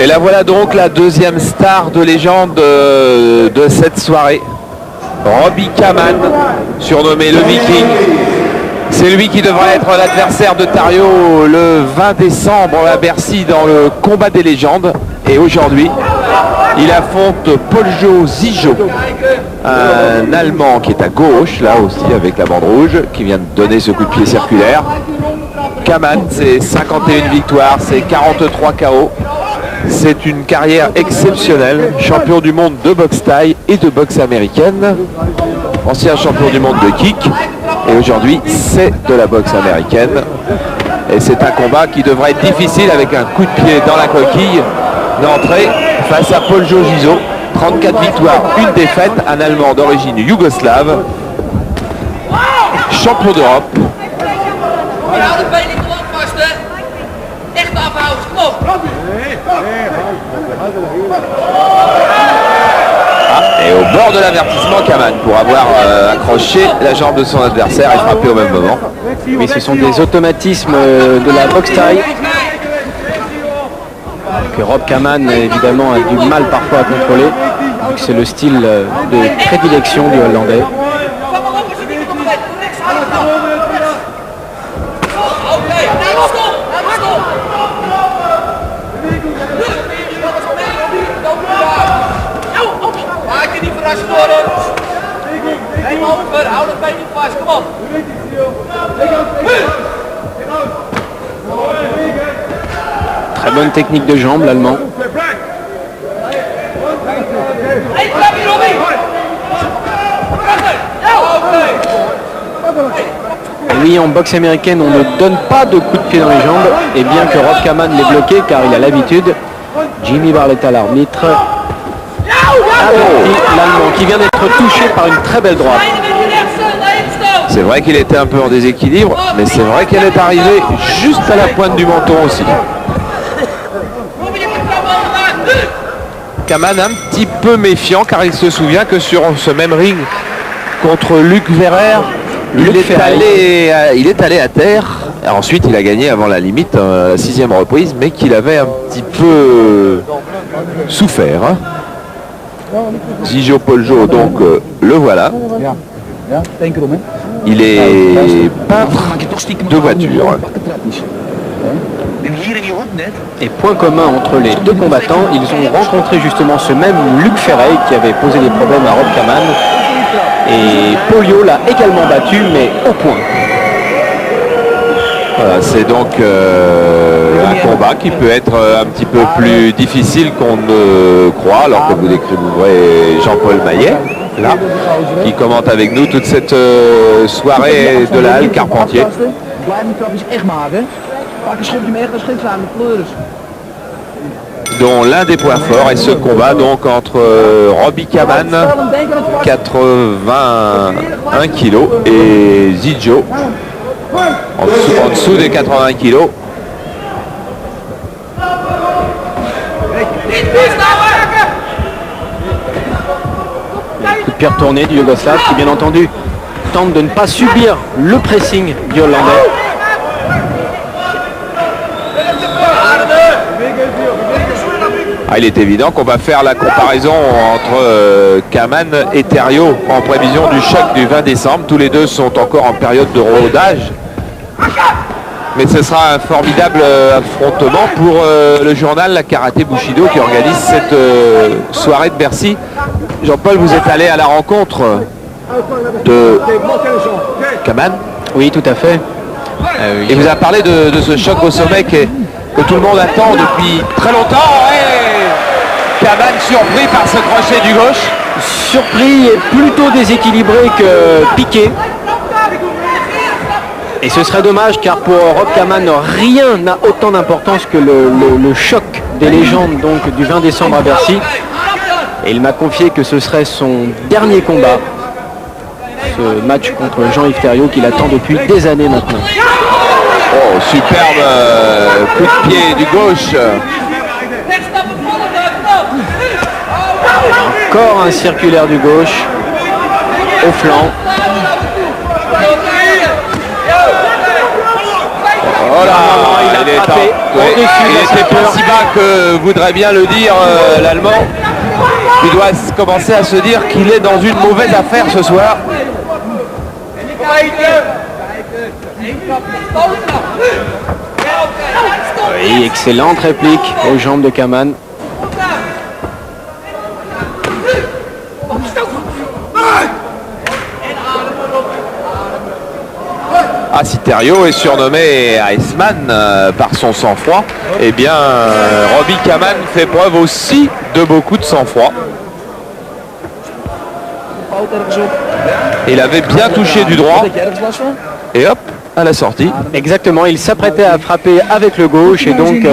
Et là voilà donc la deuxième star de légende de cette soirée. Robbie Kaman, surnommé le Viking. C'est lui qui devrait être l'adversaire de Thariot le 20 décembre à Bercy dans le combat des légendes. Et aujourd'hui, il affronte Poljo Zijo, un Allemand qui est à gauche, là aussi avec la bande rouge, qui vient de donner ce coup de pied circulaire. Kaman, c'est 51 victoires, c'est 43 KO. C'est une carrière exceptionnelle, champion du monde de boxe thaï et de boxe américaine, ancien champion du monde de kick, et aujourd'hui c'est de la boxe américaine. Et c'est un combat qui devrait être difficile avec un coup de pied dans la coquille d'entrée face à Poljo Zijo. 34 victoires, une défaite, un Allemand d'origine yougoslave, champion d'Europe. Et au bord de l'avertissement, Kaman pour avoir accroché la jambe de son adversaire et frappé au même moment. Mais ce sont des automatismes de la boxe thaï que Rob Kaman évidemment a du mal parfois à contrôler. C'est le style de prédilection du Hollandais. Très bonne technique de jambe, l'Allemand. Oui, en boxe américaine, on ne donne pas de coups de pied dans les jambes, et bien que Rob Kaman l'ait bloqué, car il a l'habitude. Jimmy Barletta, l'arbitre. L'Allemand qui vient d'être touché par une très belle droite. C'est vrai qu'il était un peu en déséquilibre, mais c'est vrai qu'elle est arrivée juste à la pointe du menton aussi. Kaman un petit peu méfiant car il se souvient que sur ce même ring contre Luc Verrer, il est allé à terre. Et ensuite il a gagné avant la limite, la 6e reprise, mais qu'il avait un petit peu souffert. Hein. Zijo Poljo, donc le voilà. Il est peintre de voiture. Et point commun entre les deux combattants, ils ont rencontré justement ce même Luc Ferreil qui avait posé des problèmes à Rob Kaman. Et Poljo l'a également battu, mais au point. Voilà, c'est donc un combat qui peut être un petit peu plus difficile qu'on ne croit, alors que vous découvrirez Jean-Paul Maillet, là, qui commente avec nous toute cette soirée de la Halle Carpentier. Dont l'un des points forts est ce combat donc entre Robbie Kaman, 81 kg, et Zijo, en dessous des 80 kg. Coup de pied retourné du Yougoslave qui bien entendu tente de ne pas subir le pressing du Hollandais. Ah, il est évident qu'on va faire la comparaison entre Kaman et Thariot en prévision du choc du 20 décembre. Tous les deux sont encore en période de rodage. Mais ce sera un formidable affrontement pour le journal La Karaté Bushido qui organise cette soirée de Bercy. Jean-Paul, vous êtes allé à la rencontre de Kaman? Oui, tout à fait. Et vous avez parlé de ce choc au sommet que tout le monde attend depuis très longtemps. Kaman surpris par ce crochet du gauche. Surpris et plutôt déséquilibré que piqué. Et ce serait dommage car pour Rob Kaman, rien n'a autant d'importance que le choc des légendes donc, du 20 décembre à Bercy. Et il m'a confié que ce serait son dernier combat. Ce match contre Jean-Yves Thariot qu'il attend depuis des années maintenant. Oh, superbe coup de pied du gauche. Encore un circulaire du gauche au flanc. Oh là, a frappé au-dessus de il la était pas ceinture. si bas que voudrait bien le dire l'Allemand. Il doit commencer à se dire qu'il est dans une mauvaise affaire ce soir. Oui, excellente réplique aux jambes de Kaman. Asiterio est surnommé Iceman par son sang-froid. Eh bien, Robbie Kaman fait preuve aussi de beaucoup de sang-froid. Il avait bien touché du droit. Et hop, à la sortie. Exactement, il s'apprêtait à frapper avec le gauche et donc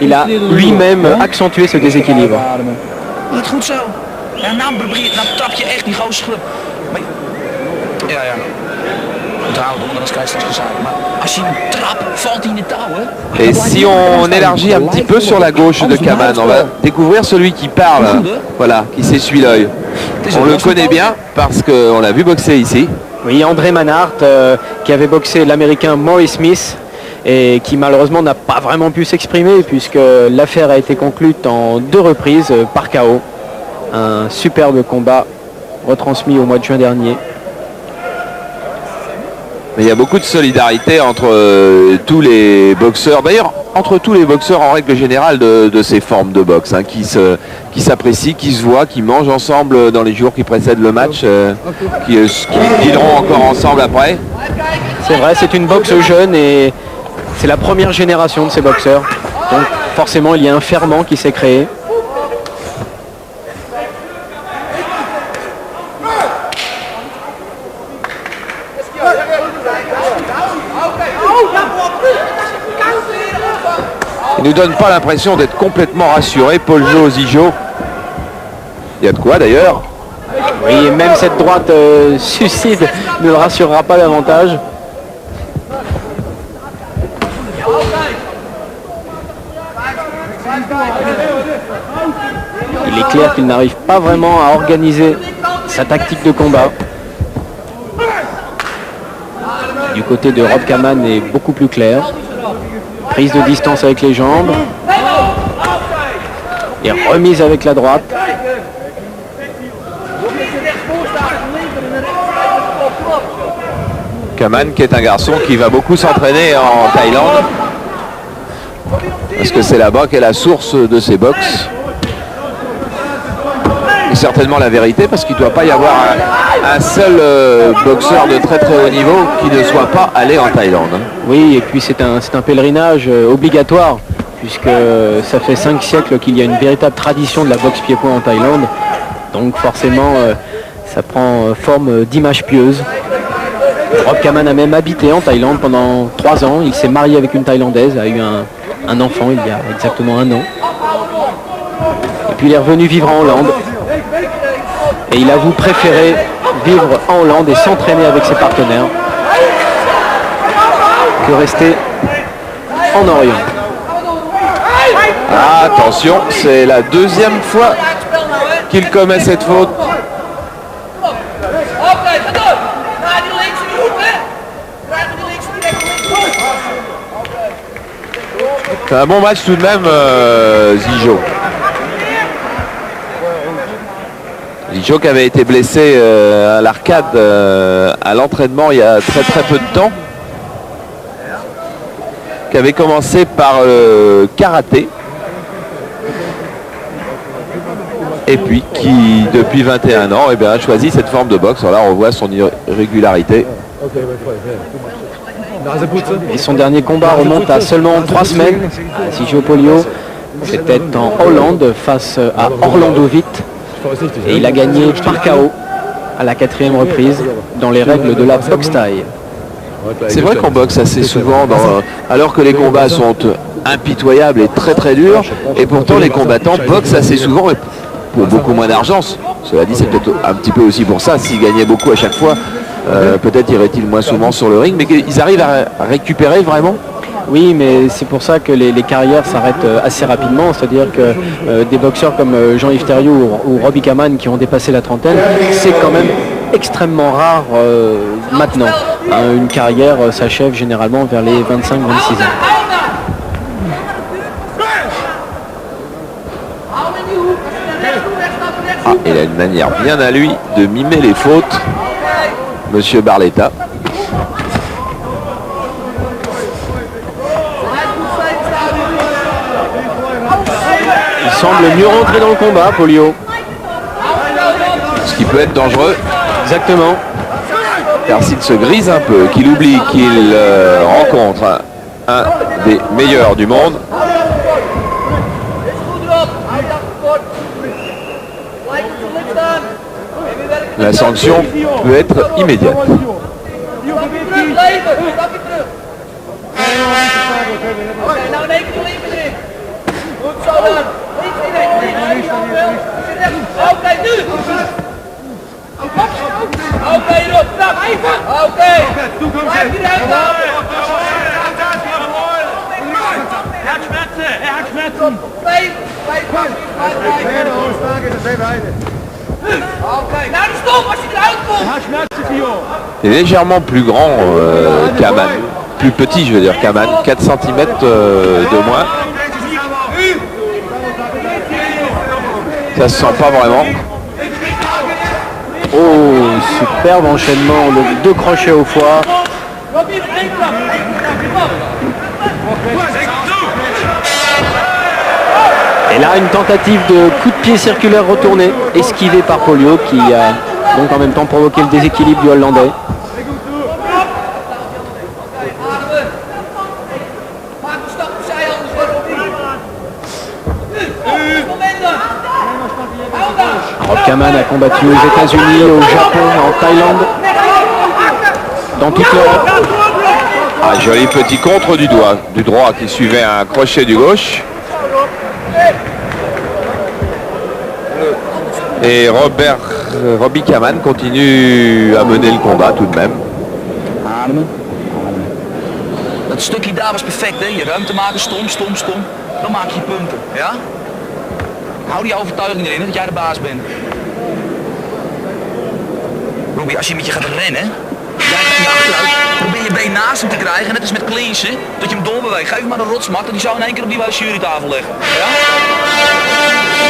il a lui-même accentué ce déséquilibre. Niet goed zo. Ja, nou trap je echt die gozer. Ja, ja. Onthouden, anders krijg je straks gezaakt. Maar als je hem trapt, valt hij in de touw, hè? Et si on élargit un petit peu sur la gauche de Kaman, on va découvrir celui qui parle, voilà, qui s'essuie l'œil. On le connaît bien parce qu'on l'a vu boxer ici. Oui, André Manhart qui avait boxé l'américain Maurice Smith et qui malheureusement n'a pas vraiment pu s'exprimer puisque l'affaire a été conclue en 2 reprises par KO. Un superbe combat retransmis au mois de juin dernier. Mais il y a beaucoup de solidarité entre tous les boxeurs, d'ailleurs entre tous les boxeurs en règle générale de ces formes de boxe, hein, qui s'apprécient, qui se voient, qui mangent ensemble dans les jours qui précèdent le match, qui dîneront encore ensemble après. C'est vrai, c'est une boxe jeune et c'est la première génération de ces boxeurs. Donc forcément il y a un ferment qui s'est créé. Il ne nous donne pas l'impression d'être complètement rassuré, Paul Jo Zijo. Il y a de quoi d'ailleurs. Oui, et même cette droite suicide ne le rassurera pas davantage. Il est clair qu'il n'arrive pas vraiment à organiser sa tactique de combat. Du côté de Rob Kaman est beaucoup plus clair. Prise de distance avec les jambes. Et remise avec la droite. Kaman qui est un garçon qui va beaucoup s'entraîner en Thaïlande. Parce que c'est là-bas qu'est la source de ses boxes. Et certainement la vérité parce qu'il ne doit pas y avoir un seul boxeur de très très haut niveau qui ne soit pas allé en Thaïlande. Oui, et puis c'est un pèlerinage obligatoire puisque ça fait 5 siècles qu'il y a une véritable tradition de la boxe pied-point en Thaïlande. Donc forcément, ça prend forme d'image pieuse. Rob Kaman a même habité en Thaïlande pendant 3 ans. Il s'est marié avec une Thaïlandaise, a eu un enfant il y a exactement 1 an. Et puis il est revenu vivre en Hollande. Et il avoue préférer vivre en Hollande et s'entraîner avec ses partenaires que rester en Orient. Ah, attention, c'est la 2e fois qu'il commet cette faute. C'est un bon match tout de même, Zijo. Zijo qui avait été blessé à l'arcade à l'entraînement il y a très très peu de temps. Qui avait commencé par karaté. Et puis qui depuis 21 ans eh bien, a choisi cette forme de boxe. Là on voit son irrégularité. Et son dernier combat remonte à seulement 3 semaines. Zijo Polio, c'était en Hollande face à Orlando Witt. Et il a gagné par KO à la 4e reprise dans les règles de la boxe thaï. C'est vrai qu'on boxe assez souvent alors que les combats sont impitoyables et très très durs. Et pourtant les combattants boxent assez souvent et pour beaucoup moins d'argent. Cela dit, c'est peut-être un petit peu aussi pour ça. S'ils gagnaient beaucoup à chaque fois, peut-être iraient-ils moins souvent sur le ring. Mais ils arrivent à récupérer vraiment. Oui, mais c'est pour ça que les carrières s'arrêtent assez rapidement. C'est-à-dire que des boxeurs comme Jean-Yves Thériault ou Robbie Kaman qui ont dépassé la trentaine, c'est quand même extrêmement rare maintenant. Une carrière s'achève généralement vers les 25-26 ans. Ah, il a une manière bien à lui de mimer les fautes, Monsieur Barletta. Il semble mieux rentrer dans le combat, Polio. Ce qui peut être dangereux. Exactement. Car s'il se grise un peu, qu'il oublie qu'il rencontre un des meilleurs du monde, la sanction peut être immédiate. Il est légèrement plus grand qu'Aman, plus petit je veux dire qu'Aman, 4 cm de moins. Ça se sent pas vraiment. Oh, superbe enchaînement, deux crochets au foie. Et là, une tentative de coup de pied circulaire retourné, esquivé par Polio, qui a donc en même temps provoqué le déséquilibre du Hollandais. Rob Kaman a combattu aux États-Unis, au Japon, en Thaïlande, dans toute l'Europe. Ah, joli petit contre du droit qui suivait un crochet du gauche. Et Robbie Kaman continue à mener le combat tout de même. Dat stukje daar was perfect, hè? Je ruimte maken, stom. Dan maak je punten, ja? Hou die overtuiging erin, dat jij de baas bent. Robbie, als je met je gaat rennen, jij gaat je achteruit, probeer je been naast hem te krijgen, net als met clinchen, dat je hem doorbeweegt. Geef hem maar een rotsmat en die zou in één keer op die jurytafel leggen. Ja?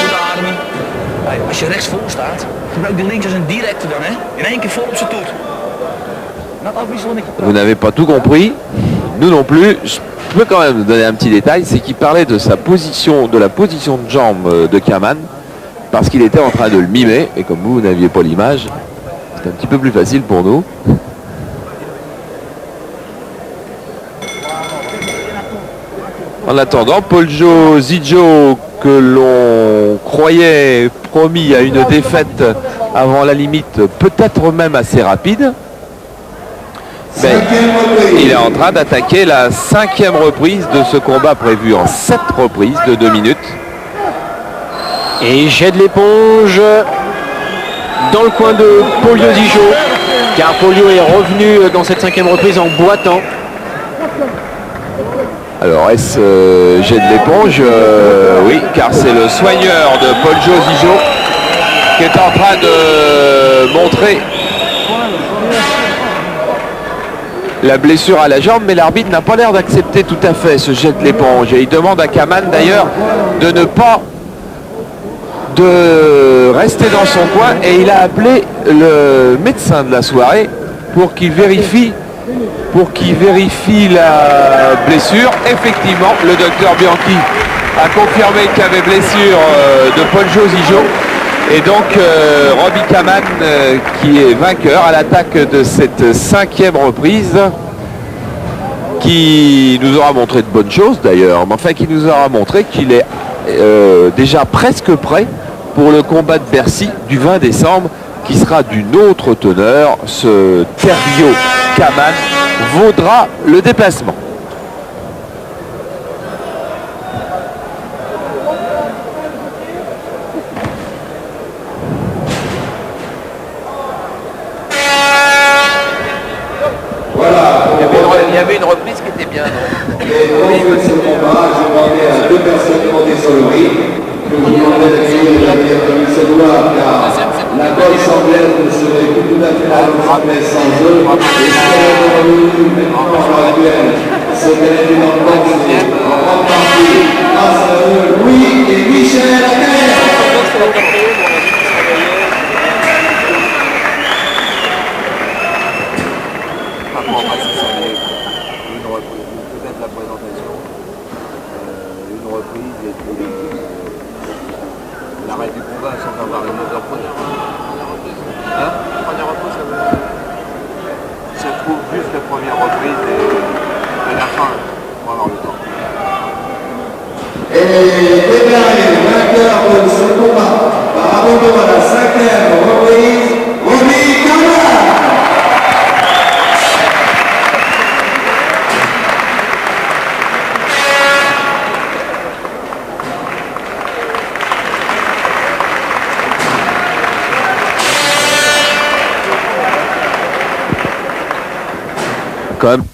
Goed ademen. Hey, als je rechts voor staat, gebruik die links als een directe dan, hè? In één keer vol op zijn toet. Vous n'avez pas tout compris, nous non plus. Je peux quand même donner un petit détail, c'est qu'il parlait de sa position, de la position de jambe de Kaman, parce qu'il était en train de le mimer, et comme vous n'aviez pas l'image, c'est un petit peu plus facile pour nous. En attendant, Poljo Zijo, que l'on croyait promis à une défaite avant la limite, peut-être même assez rapide, ben, il est en train d'attaquer la 5e reprise de ce combat prévu en 7 reprises de 2 minutes. Et il jette l'éponge dans le coin de Polio Zijo, car Polio est revenu dans cette 5e reprise en boitant. Alors est-ce jet de l'éponge oui, car c'est le soigneur de Poljo Zijo qui est en train de montrer la blessure à la jambe, mais l'arbitre n'a pas l'air d'accepter tout à fait ce jet de l'éponge. Et il demande à Kaman d'ailleurs de ne pas rester dans son coin, et il a appelé le médecin de la soirée pour qu'il vérifie la blessure. Effectivement, le docteur Bianchi a confirmé qu'il y avait blessure de Poljo Zijo. Et donc Robbie Kaman qui est vainqueur à l'attaque de cette 5e reprise, qui nous aura montré de bonnes choses d'ailleurs, mais enfin qui nous aura montré qu'il est déjà presque prêt pour le combat de Bercy du 20 décembre, qui sera d'une autre teneur. Ce Terio Kaman vaudra le déplacement. Il y avait une reprise qui était bien. Oui, ce combat, je demandais à 2 personnes de monter sur le ring, que je demandais d'accueillir la meilleure comme il se doit, car la bonne semblette ne serait plus tout à fait la bonne semblette sans eux. Et si elle est revenue maintenant à l'heure actuelle ce qu'elle est dans le en grande partie grâce à eux, Louis et Michel Lacaille. Peut-être la présentation, une reprise et puis l'arrêt du combat sans avoir une autre reprise. Hein? Première reprise, ça trouve juste la première reprise et la fin pour avoir le temps. Et déclaré vainqueur de ce combat par abandon à la 5e reprise, Robbie Kamara. Quand même